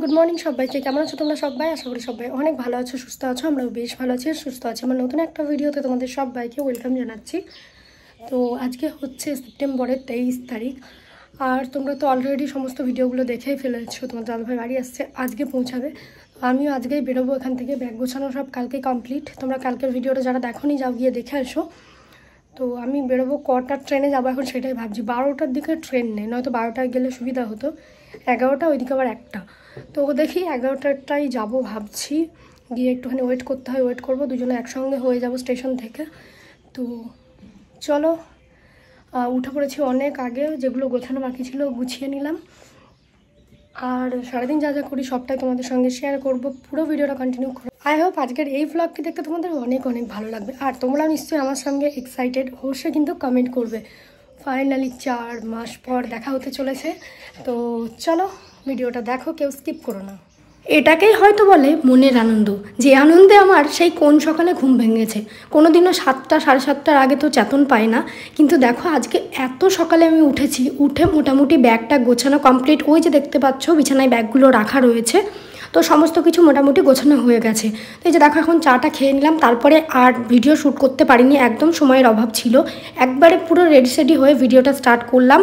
Good morning সবাইকে। কেমন আছো তোমরা সবাই? আশা করি সবাই অনেক ভালো আছো, সুস্থ আছো। আমরাও বেশ ভালো আছি, সুস্থ আছি। আমার নতুন একটা ভিডিওতে তোমাদের সবাইকে ওয়েলকাম জানাচ্ছি। তো আজকে হচ্ছে সেপ্টেম্বরের 23 তারিখ, আর তোমরা তো অলরেডি সমস্ত ভিডিওগুলো দেখেই ফেলেছো। তোমার দাদাভাই বাড়ি আসছে, আজকে পৌঁছাবে। আমিও আজকেই বেরোবো এখান থেকে। ব্যাগ গোছানো সব কালকে কমপ্লিট। তোমরা কালকের ভিডিওটা যারা দেখোনি, যাও গিয়ে দেখে আসো। তো আমি বেরোবো কটার ট্রেনে যাবো এখন সেটাই ভাবছি। 12টার দিকে ট্রেন নেই, নয়তো 12টায় গেলে সুবিধা হতো। 11টা, ওইদিকে আবার একটা। তো দেখি 11টায় যাবো ভাবছি। গিয়ে একটুখানি ওয়েট করতে হয়, ওয়েট করবো, দুজনে একসঙ্গে হয়ে যাব স্টেশন থেকে। তো চলো, উঠে পড়েছি অনেক আগে, যেগুলো গোছানো বাকি ছিল গুছিয়ে নিলাম। আর সারাদিন যা যা করি সবটাই তোমাদের সঙ্গে শেয়ার করব। পুরো ভিডিওটা কন্টিনিউ করো। আই হোপ আজকের এই ভ্লগটি দেখতে তোমাদের অনেক অনেক ভালো লাগবে। আর তোমরাও নিশ্চয়ই আমার সঙ্গে এক্সাইটেড, অবশ্যই কিন্তু কমেন্ট করবে। ফাইনালি 4 মাস পর দেখা হতে চলেছে। তো চলো ভিডিওটা দেখো, কেউ স্কিপ করো না। এটাকেই হয়তো বলে মনের আনন্দ, যে আনন্দে আমার সেই কোন সকালে ঘুম ভেঙেছে। কোনো দিনও 7টা সাড়ে 7টার আগে তো চেতন পাই না, কিন্তু দেখো আজকে এত সকালে আমি উঠেছি। উঠে মোটামুটি ব্যাগটা গোছানো কমপ্লিট। ওই যে দেখতে পাচ্ছ বিছানায় ব্যাগগুলো রাখা রয়েছে, তো সমস্ত কিছু মোটামুটি গোছানো হয়ে গেছে। তো এই যে দেখো এখন চাটা খেয়ে নিলাম, তারপরে আর ভিডিও শ্যুট করতে পারিনি, একদম সময়ের অভাব ছিল। একবারে পুরো রেডি সেডি হয়ে ভিডিওটা স্টার্ট করলাম।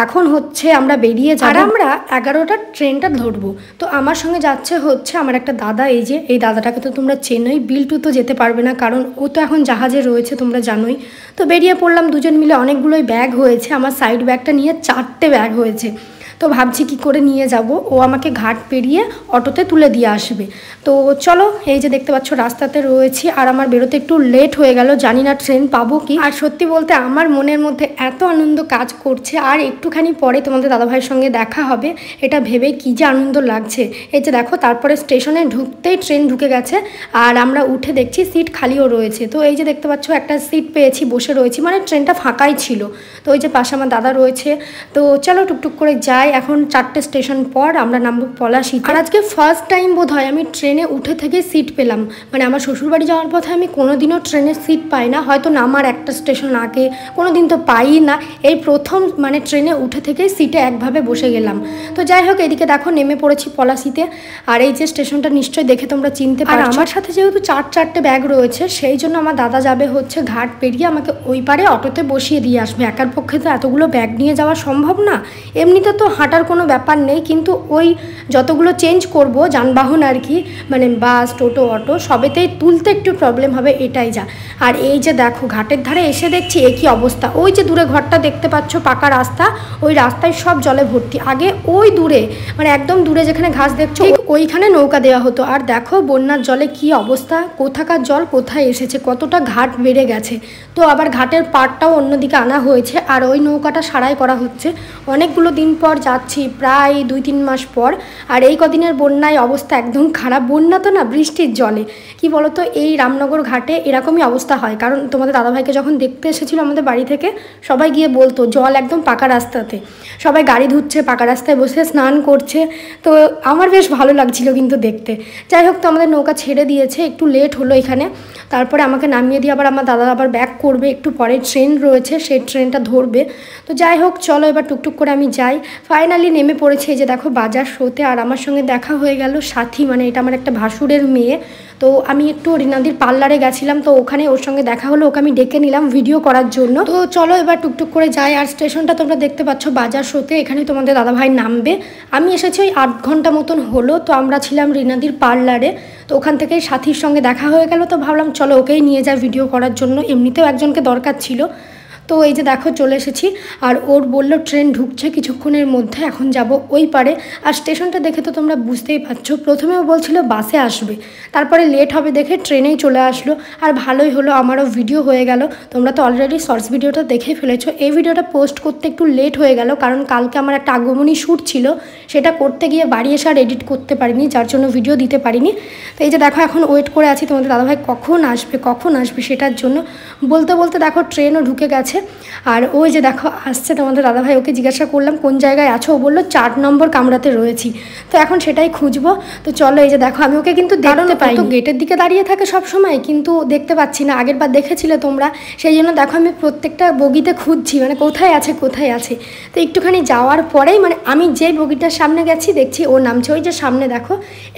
এখন হচ্ছে আমরা বেরিয়ে যাব, আর আমরা 11টার ট্রেনটা ধরবো। তো আমার সঙ্গে যাচ্ছে হচ্ছে আমার একটা দাদা। এই দাদাটাকে তো তোমরা চেনোই। বিল্টু তো যেতে পারবে না, কারণ ও তো এখন জাহাজে রয়েছে, তোমরা জানোই। তো বেরিয়ে পড়লাম দুজন মিলে। অনেকগুলোই ব্যাগ হয়েছে, আমার সাইড ব্যাগটা নিয়ে 4টে ব্যাগ হয়েছে। তো ভাবছি কি করে নিয়ে যাব। ও আমাকে ঘাট পেরিয়ে অটোতে তুলে দিয়ে আসবে। তো চলো, এই যে দেখতে পাচ্ছ রাস্তাতে রয়েছি। আর আমার বেরোতে একটু লেট হয়ে গেল, জানি না ট্রেন পাবো কি। আর সত্যি বলতে আমার মনের মধ্যে এত আনন্দ কাজ করছে, আর একটুখানি পরে তোমাদের দাদাভাইয়ের সঙ্গে দেখা হবে, এটা ভেবে কি যে আনন্দ লাগছে। এই যে দেখো তারপরে স্টেশনে ঢুকতেই ট্রেন ঢুকে গেছে, আর আমরা উঠে দেখছি সিট খালিও রয়েছে। তো এই যে দেখতে পাচ্ছ একটা সিট পেয়েছি, বসে রয়েছি, মানে ট্রেনটা ফাঁকাই ছিল। তো ওই যে পাশে আমার দাদা রয়েছে। তো চলো টুকটুক করে যাই। এখন 4টে স্টেশন পর আমরা নামবো পলাশীতে। আর আজকে ফার্স্ট টাইম বোধ হয় আমি ট্রেনে উঠে থেকে সিট পেলাম। মানে আমার শ্বশুরবাড়ি যাওয়ার পথে আমি কোনোদিনও ট্রেনের সিট পাই না, হয়তো নামার একটা স্টেশন আগে, কোনো দিন তো পাই না। এই প্রথম মানে ট্রেনে উঠে থেকে সিটে একভাবে বসে গেলাম। তো যাই হোক, এদিকে দেখো নেমে পড়েছি পলাশীতে। আর এই যে স্টেশনটা নিশ্চয়ই দেখে তোমরা চিনতে পারো। আমার সাথে যেহেতু 4টে ব্যাগ রয়েছে, সেই জন্য আমার দাদা যাবে হচ্ছে ঘাট পেরিয়ে আমাকে ওই পারে অটোতে বসিয়ে দিয়ে আসবে। একার পক্ষে তো এতগুলো ব্যাগ নিয়ে যাওয়া সম্ভব না। এমনিতে তো হাঁটার কোনো ব্যাপার নেই, কিন্তু ওই যতগুলো চেঞ্জ করব যানবাহন আর কি, মানে বাস, টোটো, অটো, সবেতেই তুলতে একটু প্রবলেম হবে, এটাই যা। আর এই যে দেখো ঘাটের ধারে এসে দেখছি একই অবস্থা। ওই যে দূরে ঘরটা দেখতে পাচ্ছ, পাকা রাস্তা, ওই রাস্তায় সব জলে ভর্তি। আগে ওই দূরে, মানে একদম দূরে যেখানে ঘাস দেখছো, ওইখানে নৌকা দেওয়া হতো। আর দেখো বন্যার জলে কি অবস্থা, কোথাকার জল কোথায় এসেছে, কতটা ঘাট বেড়ে গেছে। তো আবার ঘাটের পাড়টাও অন্যদিকে আনা হয়েছে, আর ওই নৌকাটা সারাই করা হচ্ছে। অনেকগুলো দিন পর যাচ্ছি, প্রায় 2-3 মাস পর। আর এই কদিনের বন্যায় অবস্থা একদম খারাপ। বন্যা তো না, বৃষ্টির জলে কি বলতো, এই রামনগর ঘাটে এরকমই অবস্থা হয়। কারণ তোমাদের দাদাভাইকে যখন দেখতে এসেছিলো আমাদের বাড়ি থেকে, সবাই গিয়ে বলতো জল একদম পাকা রাস্তাতে, সবাই গাড়ি ধুচ্ছে, পাকা রাস্তায় বসে স্নান করছে। তো আমার বেশ ভালো লাগছিল কিন্তু দেখতে। যাই হোক, তো আমাদের নৌকা ছেড়ে দিয়েছে, একটু লেট হলো এখানে। তারপরে আমাকে নামিয়ে দিয়ে আবার আমার দাদা আবার ব্যাক করবে, একটু পরে ট্রেন রয়েছে, সেই ট্রেনটা ধরবে। তো যাই হোক চলো এবার টুকটুক করে আমি যাই। ফাইনালি নেমে পড়েছে। এই যে দেখো বাজার শোতে, আর আমার সঙ্গে দেখা হয়ে গেল সাথী, মানে এটা আমার একটা ভাসুরের মেয়ে। তো আমি একটু রিনাদির পার্লারে গেছিলাম, তো ওখানে ওর সঙ্গে দেখা হলো, ওকে আমি ডেকে নিলাম ভিডিও করার জন্য। তো চলো এবার টুকটুক করে যাই। আর স্টেশনটা তোমরা দেখতে পাচ্ছ বাজার শোতে, এখানে তোমাদের দাদাভাই নামবে। আমি এসেছি ওই 8 ঘন্টা মতন হলো। তো আমরা ছিলাম রিনাদির পার্লারে, তো ওখান থেকেই সাথীর সঙ্গে দেখা হয়ে গেল। তো ভাবলাম চলো ওকেই নিয়ে যাই ভিডিও করার জন্য, এমনিতেও একজনকে দরকার ছিল। তো এই যে দেখো চলে এসেছি। আর ওর বললো ট্রেন ঢুকছে কিছুক্ষণের মধ্যে, এখন যাব ওই পারে। আর স্টেশনটা দেখে তো তোমরা বুঝতেই পারছো, প্রথমেও বলছিল বাসে আসবে, তারপরে লেট হবে দেখে ট্রেনেই চলে আসলো। আর ভালোই হলো, আমারও ভিডিও হয়ে গেল। তোমরা তো অলরেডি শর্টস ভিডিওটা দেখে ফেলেছো। এই ভিডিওটা পোস্ট করতে একটু লেট হয়ে গেল, কারণ কালকে আমার একটা আগমনী শ্যুট ছিল, সেটা করতে গিয়ে বাড়ি এসে আর এডিট করতে পারিনি, যার জন্য ভিডিও দিতে পারিনি। তো এই যে দেখো এখন ওয়েট করে আছি তোমাদের দাদাভাই কখন আসবে সেটার জন্য। বলতে বলতে দেখো ট্রেনও ঢুকে গেছে। আর ওই যে দেখো আসছে তোমাদের দাদাভাই, ওকে জিজ্ঞাসা করলাম কোন জায়গায় আছো, ও বললো 4 নম্বর কামরাতে রয়েছি। তো এখন সেটাই খুঁজবো। তো চলো, এই যে দেখো আমি ওকে কিন্তু দেখতে পাই, তো গেটের দিকে দাঁড়িয়ে থাকে সব সময়, কিন্তু দেখতে পাচ্ছি না। আগের বার দেখেছিলে তোমরা, সেই জন্য দেখো আমি প্রত্যেকটা বগিতে খুঁজছি, মানে কোথায় আছে কোথায় আছে। তো একটুখানি যাওয়ার পরেই মানে আমি যে বগিটার সামনে গেছি দেখছি ও নামছে, ওই যে সামনে দেখো,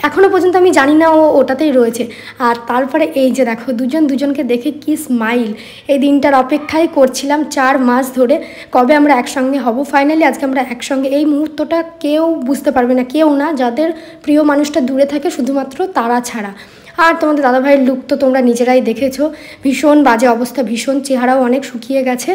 এখনও পর্যন্ত আমি জানি না ও ওটাতেই রয়েছে। আর তারপরে এই যে দেখো দুজনকে দেখে কি স্মাইল। এই দিনটার অপেক্ষাই করছিলাম 4 মাস ধরে, কবে আমরা একসঙ্গে হব। ফাইনালি আজকে আমরা একসঙ্গে। এই মুহূর্তটা কেউ বুঝতে পারবে না, কেউ না, যাদের প্রিয় মানুষটা দূরে থাকে শুধুমাত্র তারা ছাড়া। আর তোমাদের দাদাভাইয়ের লুক তো তোমরা নিজেরাই দেখেছো, ভীষণ বাজে অবস্থা, ভীষণ চেহারাও অনেক শুকিয়ে গেছে,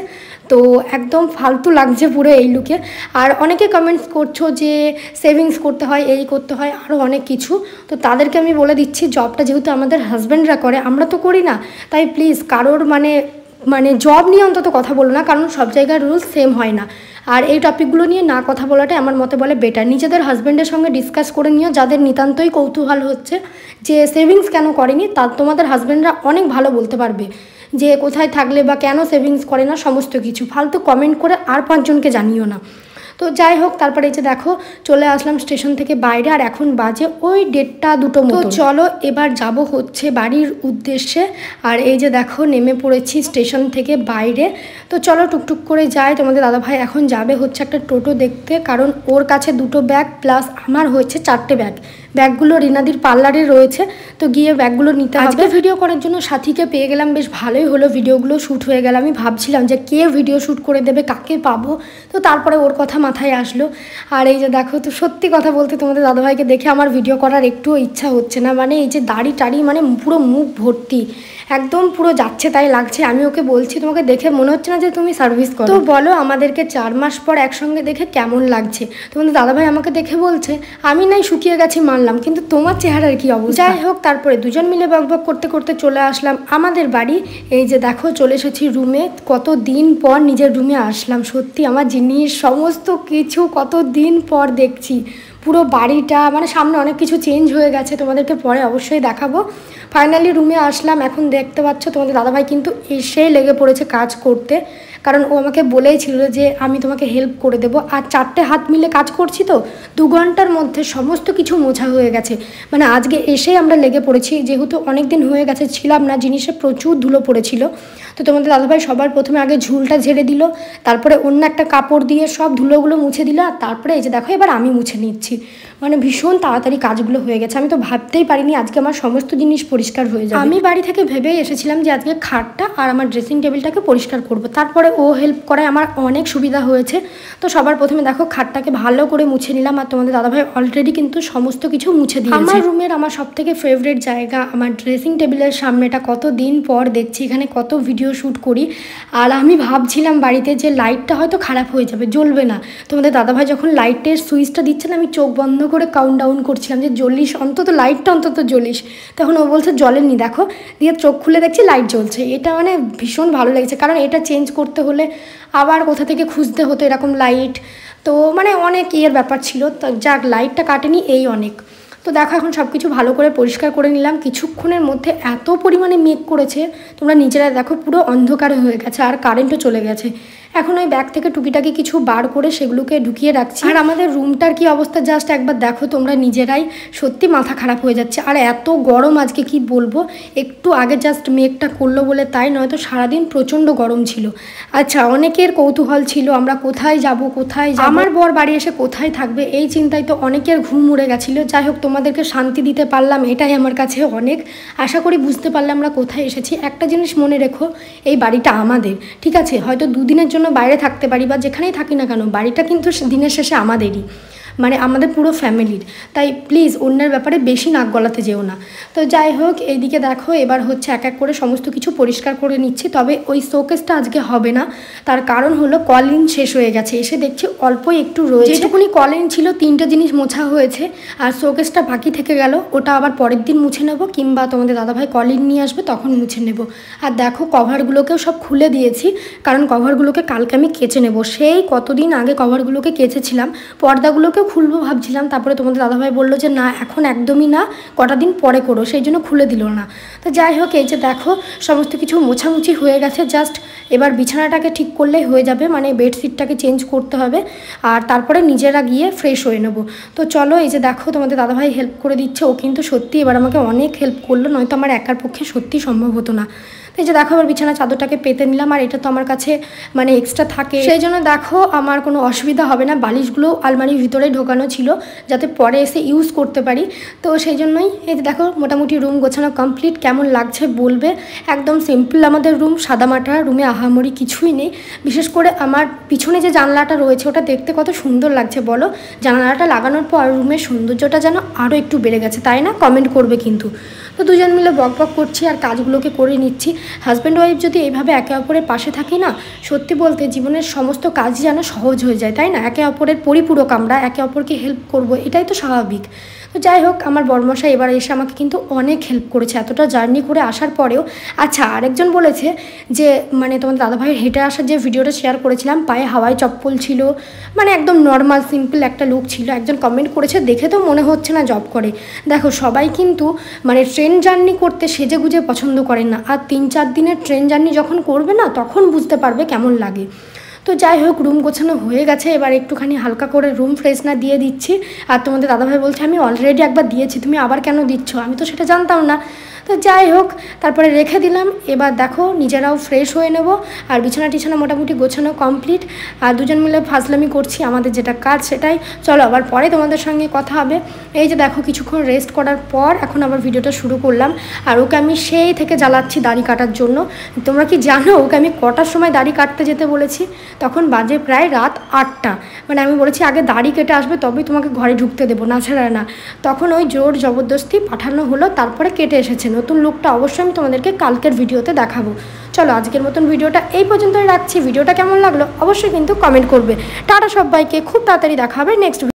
তো একদম ফালতু লাগছে পুরো এই লুকে। আর অনেকে কমেন্টস করছো যে সেভিংস করতে হয়, এই করতে হয়, আরও অনেক কিছু। তো তাদেরকে আমি বলে দিচ্ছি, জবটা যেহেতু আমাদের হাজব্যান্ডরা করে, আমরা তো করি না, তাই প্লিজ কারোর মানে জব নিয়ে অন্তত কথা বলো না, কারণ সব জায়গার রুলস সেম হয় না। আর এই টপিকগুলো নিয়ে না কথা বলাটাই আমার মতে বলে বেটার। নিজেদের হাজব্যান্ডের সঙ্গে ডিসকাস করে নিও, যাদের নিতান্তই কৌতূহল হচ্ছে যে সেভিংস কেন করেনি, তার তোমাদের হাজব্যান্ডরা অনেক ভালো বলতে পারবে যে কোথায় থাকলে বা কেন সেভিংস করে না, সমস্ত কিছু। ফালতু কমেন্ট করে আর 5 জনকে জানিও না। তো যাই হোক, তারপরে এই যে দেখো চলে আসলাম স্টেশন থেকে বাইরে, আর এখন বাজে ওই 1:30-2টো মতো। তো চলো এবার যাব হচ্ছে বাড়ির উদ্দেশ্যে। আর এই যে দেখো নেমে পড়েছি স্টেশন থেকে বাইরে। তো চলো টুকটুক করে যাই। তোমাদের দাদাভাই এখন যাবে হচ্ছে একটা টোটো দেখতে, কারণ ওর কাছে 2টো ব্যাগ প্লাস আমার হয়েছে 4টে ব্যাগ। ব্যাগগুলো রিনাদির পার্লারে রয়েছে, তো গিয়ে ব্যাগগুলো নিতে হবে। আজকে ভিডিও করার জন্য সাথীকে পেয়ে গেলাম, বেশ ভালোই হলো, ভিডিওগুলো শ্যুট হয়ে গেল। আমি ভাবছিলাম যে কে ভিডিও শ্যুট করে দেবে, কাকে পাবো, তো তারপরে ওর কথা মাথায় আসলো। আর এই যে দেখো, তো সত্যি কথা বলতে তোমাদের দাদাভাইকে দেখে আমার ভিডিও করার একটুও ইচ্ছা হচ্ছে না। মানে এই যে দাড়ি টাড়ি, মানে পুরো মুখ ভর্তি, একদম পুরো যাচ্ছে তাই লাগছে। আমি ওকে বলছি তোমাকে দেখে মনে হচ্ছে না যে তুমি সার্ভিস করো, তো বলো আমাদেরকে 4 মাস পর একসঙ্গে দেখে কেমন লাগছে। তোমাদের দাদাভাই আমাকে দেখে বলছে আমি নাই শুকিয়ে গেছি মানলাম, কিন্তু তোমার চেহারার কি অবস্থা। যাই হোক, তারপরে দুজন মিলে বকবক করতে করতে চলে আসলাম আমাদের বাড়ি। এই যে দেখো চলে এসেছি রুমে, কত দিন পর নিজের রুমে আসলাম। সত্যি আমার জিনিস সমস্ত কিছু কত দিন পর দেখছি। পুরো বাড়িটা মানে সামনে অনেক কিছু চেঞ্জ হয়ে গেছে, তোমাদেরকে পরে অবশ্যই দেখাবো। ফাইনালি রুমে আসলাম, এখন দেখতে পাচ্ছ তোমাদের দাদাভাই কিন্তু এসেই লেগে পড়েছে কাজ করতে, কারণ ও আমাকে বলেইছিল যে আমি তোমাকে হেল্প করে দেবো। আর 4টে হাত মিলে কাজ করছি, তো 2 ঘন্টার মধ্যে সমস্ত কিছু মোছা হয়ে গেছে। মানে আজকে এসেই আমরা লেগে পড়েছি, যেহেতু অনেক দিন হয়ে গেছে ছিলাম না, জিনিসে প্রচুর ধুলো পড়েছিল। তো তোমাদের দাদাভাই সবার প্রথমে আগে ঝুলটা ঝেড়ে দিল, তারপরে অন্য একটা কাপড় দিয়ে সব ধুলোগুলো মুছে দিল, আর তারপরে এই যে দেখো এবার আমি মুছে নিচ্ছি। মানে ভীষণ তাড়াতাড়ি কাজগুলো হয়ে গেছে, আমি তো ভাবতেই পারিনি আজকে আমার সমস্ত জিনিস পরিষ্কার হয়ে যাবে। আমি বাড়ি থেকে ভেবেই এসেছিলাম যে আজকে খাটটা আর আমার ড্রেসিং টেবিলটাকে পরিষ্কার করব, তারপরে ও হেল্প করায় আমার অনেক সুবিধা হয়েছে। তো সবার প্রথমে দেখো খাটটাকে ভালো করে মুছে নিলাম, আর তোমাদের দাদাভাই অলরেডি কিন্তু সমস্ত কিছু মুছে দিয়েছে। আমার রুমের আমার সবথেকে ফেভারিট জায়গা আমার ড্রেসিং টেবিলের সামনেটা, কত দিন পর দেখছি এখানে কত ভিডিও শ্যুট করি। আর আমি ভাবছিলাম বাড়িতে যে লাইটটা হয়তো খারাপ হয়ে যাবে, জ্বলবে না। তোমাদের দাদাভাই যখন লাইটের সুইচটা দিচ্ছেন আমি চোখ বন্ধ করে কাউন্টডাউন করছিলাম যে জ্বলিস, অন্তত লাইটটা অন্তত জ্বলিস। তখন ও বলছে জ্বলেনি দেখো, দিয়ে চোখ খুলে দেখছি লাইট জ্বলছে। এটা মানে ভীষণ ভালো লেগেছে, কারণ এটা চেঞ্জ করতে হলে আবার কোথা থেকে খুঁজতে হতো এরকম লাইট, তো মানে অনেক ইয়ের ব্যাপার ছিল। তো যাক, লাইটটা কাটেনি এই অনেক। তো দেখো এখন সব কিছু ভালো করে পরিষ্কার করে নিলাম। কিছুক্ষণের মধ্যে এত পরিমাণে মেঘ করেছে, তোমরা নিজেরা দেখো পুরো অন্ধকার হয়ে গেছে, আর কারেন্টও চলে গেছে। এখন ওই ব্যাগ থেকে টুকিটাকি কিছু বার করে সেগুলোকে ঢুকিয়ে রাখছি। আর আমাদের রুমটার কি অবস্থা জাস্ট একবার দেখো তোমরা নিজেরাই, সত্যি মাথা খারাপ হয়ে যাচ্ছে। আর এত গরম আজকে কি বলবো, একটু আগে জাস্ট মেঘটা করলো বলে তাই, নয়তো সারাদিন প্রচণ্ড গরম ছিল। আচ্ছা, অনেকের কৌতূহল ছিল আমরা কোথায় যাব কোথায় যাব, আমার বর বাড়ি এসে কোথায় থাকবে, এই চিন্তায় তো অনেকের ঘুম উড়ে গেছিলো। যাই হোক, তোমাদেরকে শান্তি দিতে পারলাম, এটাই আমার কাছে অনেক। আশা করি বুঝতে পারলে আমরা কোথায় এসেছি। একটা জিনিস মনে রেখো, এই বাড়িটা আমাদের, ঠিক আছে? হয়তো 2 দিনের জন্য বাইরে থাকতে পারি বা যেখানেই থাকি না কেন, বাড়িটা কিন্তু দিনের শেষে আমাদেরই, মানে আমাদের পুরো ফ্যামিলির। তাই প্লিজ অন্যের ব্যাপারে বেশি নাক গলাতে যেও না। তো যাই হোক, এইদিকে দেখো এবার হচ্ছে এক এক করে সমস্ত কিছু পরিষ্কার করে নিচ্ছি। তবে ওই শোকেসটা আজকে হবে না, তার কারণ হলো কলিন শেষ হয়ে গেছে। এসে দেখছি অল্পই একটু রয়েছে, যেটুকুনি কলিন ছিল 3টে জিনিস মোছা হয়েছে, আর শোকেসটা বাকি থেকে গেল, ওটা আবার পরের দিন মুছে নেব, কিংবা তোমাদের দাদাভাই কলিন নিয়ে আসবে তখন মুছে নেব। আর দেখো কভারগুলোকেও সব খুলে দিয়েছি, কারণ কভারগুলোকে কালকে আমি কেচে নেব। সেই কতদিন আগে কভারগুলোকে কেচেছিলাম, পর্দাগুলোকেও খুলবো ভাবছিলাম, তারপরে তোমাদের দাদাভাই বললো যে না এখন একদমই না, কটা দিন পরে করো, সেই জন্য খুলে দিল না। তো যাই হোক, এই যে দেখো সমস্ত কিছু মোছামুছি হয়ে গেছে, জাস্ট এবার বিছানাটাকে ঠিক করলেই হয়ে যাবে, মানে বেডশিটটাকে চেঞ্জ করতে হবে আর তারপরে নিজেরা গিয়ে ফ্রেশ হয়ে নেবো। তো চলো, এই যে দেখো তোমাদের দাদাভাই হেল্প করে দিচ্ছে, ও কিন্তু সত্যি এবার আমাকে অনেক হেল্প করলো, নয়তো আমার একার পক্ষে সত্যি সম্ভব হতো না। এই যে দেখো, আবার বিছানা চাদরটাকে পেতে নিলাম, আর এটা তো আমার কাছে মানে এক্সট্রা থাকে, সেই জন্য দেখো আমার কোনো অসুবিধা হবে না। বালিশগুলো আলমারির ভিতরে ঢোকানো ছিল যাতে পরে এসে ইউজ করতে পারি, তো সেই জন্যই। এই যে দেখো মোটামুটি রুম গোছানো কমপ্লিট। কেমন লাগছে বলবে, একদম সিম্পল আমাদের রুম, সাদামাটা, রুমে আহামরি কিছুই নেই। বিশেষ করে আমার পিছনে যে জানলাটা রয়েছে ওটা দেখতে কত সুন্দর লাগছে বলো, জানলাটা লাগানোর পর রুমের সৌন্দর্যটা যেন আরও একটু বেড়ে গেছে, তাই না? কমেন্ট করবে কিন্তু। তো দুজন মিলে বক বক করছি আর কাজগুলোকে করে নিচ্ছি। হাজব্যান্ড ওয়াইফ যদি এইভাবে একে অপরের পাশে থাকি না, সত্যি বলতে জীবনের সমস্ত কাজই যেন সহজ হয়ে যায়, তাই না? একে অপরের পরিপূরক আমরা, একে অপরকে হেল্প করব, এটাই তো স্বাভাবিক। তো যাই হোক, আমার বড়মশাই এবার এসে আমাকে কিন্তু অনেক হেল্প করেছে এতটা জার্নি করে আসার পরেও। আচ্ছা, আরেকজন বলেছে যে মানে তোমাদের দাদাভাইয়ের হেঁটে আসার যে ভিডিওটা শেয়ার করেছিলাম, পায়ে হাওয়াই চপ্পল ছিল, মানে একদম নর্মাল সিম্পল একটা লুক ছিল। একজন কমেন্ট করেছে দেখে তো মনে হচ্ছে না জব করে। দেখো সবাই কিন্তু মানে ট্রেন জার্নি করতে সেজে গুজে পছন্দ করেন না, আর 3-4 দিনের ট্রেন জার্নি যখন করবে না তখন বুঝতে পারবে কেমন লাগে। তো যাই হোক, রুম গোছানো হয়ে গেছে, এবার একটুখানি হালকা করে রুম ফ্রেশনার দিয়ে দিচ্ছি। আর তোমাদের দাদাভাই বলছে আমি অলরেডি একবার দিয়েছি, তুমি আবার কেন দিচ্ছ? আমি তো সেটা জানতাম না। তো যাই হোক, তারপরে রেখে দিলাম। এবার দেখো নিজেরাও ফ্রেশ হয়ে নেব, আর বিছানা টিছানা মোটামুটি গোছানো কমপ্লিট। আর দুজন মিলে ফাজলামি করছি, আমাদের যেটা কাজ সেটাই। চলো আবার পরে তোমাদের সঙ্গে কথা হবে। এই যে দেখো কিছুক্ষণ রেস্ট করার পর এখন আবার ভিডিওটা শুরু করলাম। আর ওকে আমি সেই থেকে জ্বালাচ্ছি দাড়ি কাটার জন্য। তোমরা কি জানো ওকে আমি কটার সময় দাড়ি কাটতে যেতে বলেছি? তখন বাজে প্রায় রাত 8টা। মানে আমি বলেছি আগে দাড়ি কেটে আসবে তবেই তোমাকে ঘরে ঢুকতে দেবো, না ছাড়া না। তখন ওই জোর জবরদস্তি পাঠানো হলো, তারপরে কেটে এসেছে। নতুন লুকটা অবশ্যই আমি তোমাদেরকে কালকের ভিডিওতে দেখাবো। চলো আজকের মতন ভিডিওটা এই পর্যন্তই রাখছি। ভিডিওটা কেমন লাগলো অবশ্যই কিন্তু কমেন্ট করবে। টাটা সবাইকে, খুব তাড়াতাড়ি দেখা হবে নেক্সট